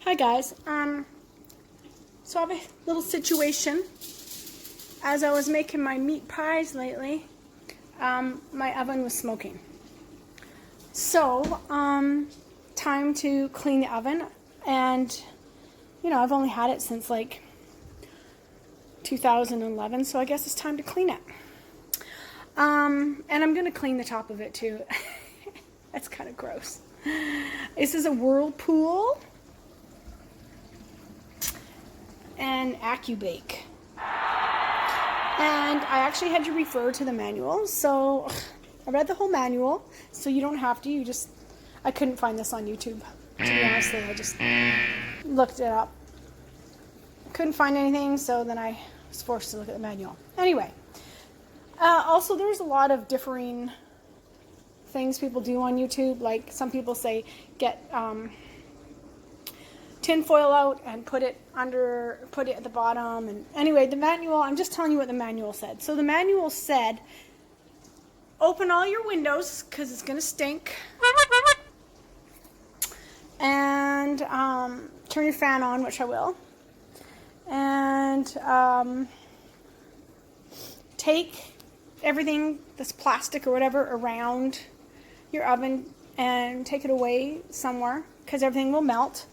Hi guys. So I have a little situation. As I was making my meat pies lately, my oven was smoking. So, time to clean the oven, and you know, I've only had it since like 2011, so I guess it's time to clean it. And I'm gonna clean the top of it too. That's kind of gross. This is a Whirlpool and Accubake. And I actually had to refer to the manual, so I read the whole manual, so you don't have to, I couldn't find this on YouTube, to be honest. I just looked it up. Couldn't find anything, so then I was forced to look at the manual. Anyway, also there's a lot of differing things people do on YouTube. Like some people say get tin foil out and put it at the bottom. And anyway, the manual, I'm just telling you what the manual said. So the manual said, open all your windows because it's going to stink, and turn your fan on, which I will, and take everything that's plastic or whatever around your oven and take it away somewhere, because everything will melt,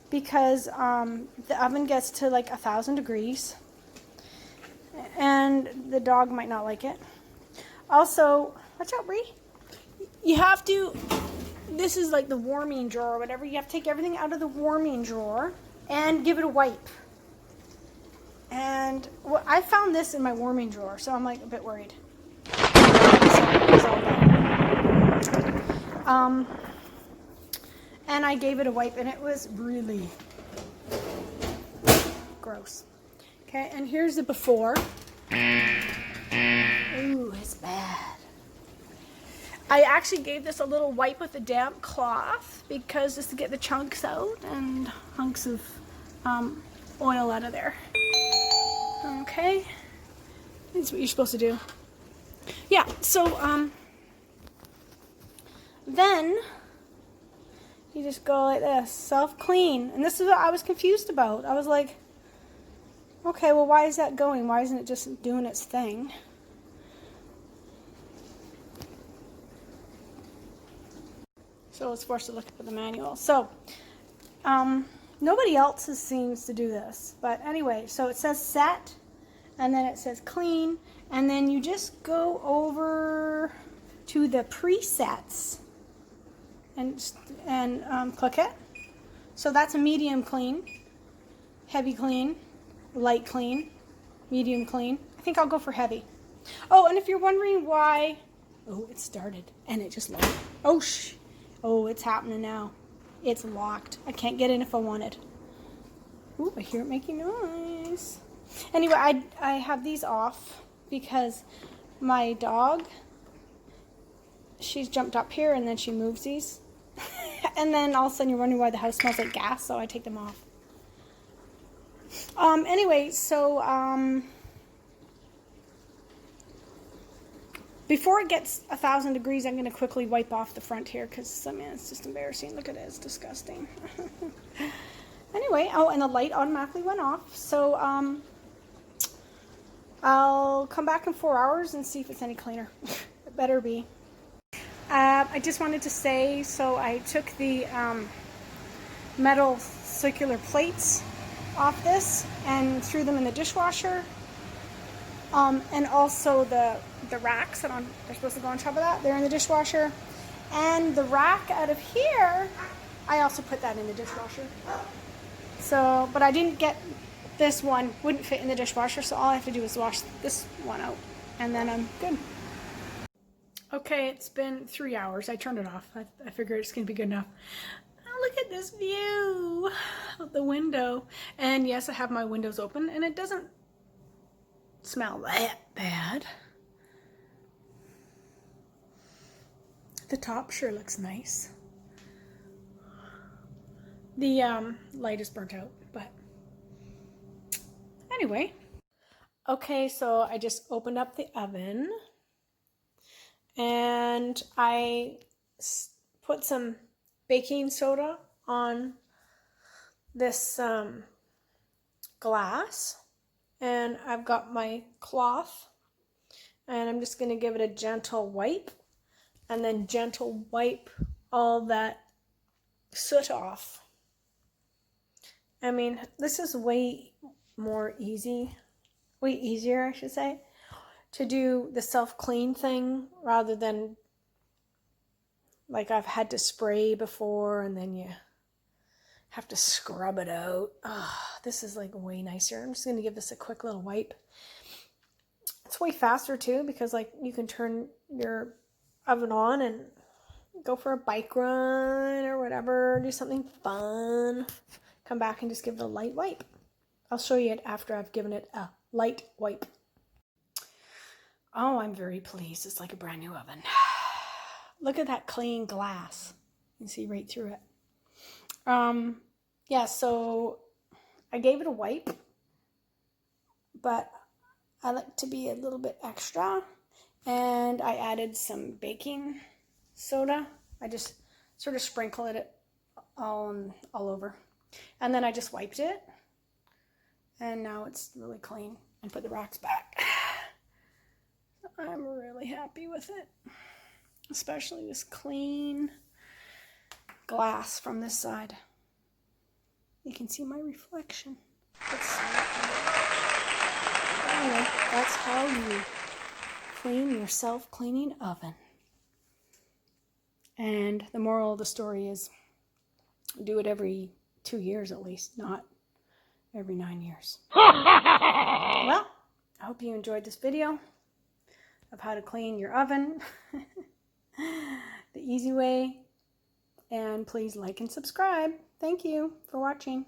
because the oven gets to like 1,000 degrees and the dog might not like it. Also, watch out, Bree. You have to, this is like the warming drawer or whatever, you have to take everything out of the warming drawer and give it a wipe. And well, I found this in my warming drawer, so I'm like a bit worried. And I gave it a wipe, and it was really gross. Okay, and here's the before. Ooh, it's bad. I actually gave this a little wipe with a damp cloth, because just to get the chunks out and hunks of oil out of there. Okay, that's what you're supposed to do. Yeah, so then you just go like this, self-clean. And this is what I was confused about. I was like, okay, well, why is that going? Why isn't it just doing its thing? So I was forced to look at the manual. So, nobody else seems to do this. But anyway, so it says set, and then it says clean, and then you just go over to the presets and click it. So that's a medium clean, heavy clean, light clean, medium clean. I think I'll go for heavy. Oh, and if you're wondering why, oh, it started and it just locked. Oh, it's happening now. It's locked. I can't get in if I wanted. Ooh, I hear it making noise. Anyway, I have these off because my dog, she's jumped up here and then she moves these. And then all of a sudden you're wondering why the house smells like gas, so I take them off. Anyway, so before it gets 1,000 degrees, I'm going to quickly wipe off the front here, because I mean, it's just embarrassing. Look at it, it's disgusting. Anyway, oh, and the light automatically went off, so I'll come back in 4 hours and see if it's any cleaner. It better be. I just wanted to say, so I took the metal circular plates off this and threw them in the dishwasher, and also the racks that they're supposed to go on top of that, they're in the dishwasher, and the rack out of here, I also put that in the dishwasher. So, but I didn't get this one, wouldn't fit in the dishwasher, so all I have to do is wash this one out, and then I'm good. Okay, it's been 3 hours. I turned it off. I figured it's going to be good enough. Oh, look at this view out the window. And yes, I have my windows open, and it doesn't smell that bad. The top sure looks nice. The light is burnt out, but anyway. Okay, so I just opened up the oven, and I put some baking soda on this glass, and I've got my cloth, and I'm just going to give it a gentle wipe, and then gentle wipe all that soot off. I mean, this is way easier, I should say, to do the self-clean thing rather than like I've had to spray before and then you have to scrub it out. Oh, this is like way nicer. I'm just going to give this a quick little wipe. It's way faster too because like you can turn your oven on and go for a bike run or whatever, do something fun. Come back and just give it a light wipe. I'll show you it after I've given it a light wipe. Oh, I'm very pleased. It's like a brand new oven. Look at that clean glass. You can see right through it. Yeah, so I gave it a wipe, but I like to be a little bit extra, and I added some baking soda. I just sort of sprinkled it all over, and then I just wiped it, and now it's really clean, and put the racks back. I'm really happy with it, especially this clean glass from this side. You can see my reflection. Anyway, that's how you clean your self-cleaning oven. And the moral of the story is do it every 2 years at least, not every 9 years. Well, I hope you enjoyed this video of how to clean your oven the easy way. And please like and subscribe. Thank you for watching.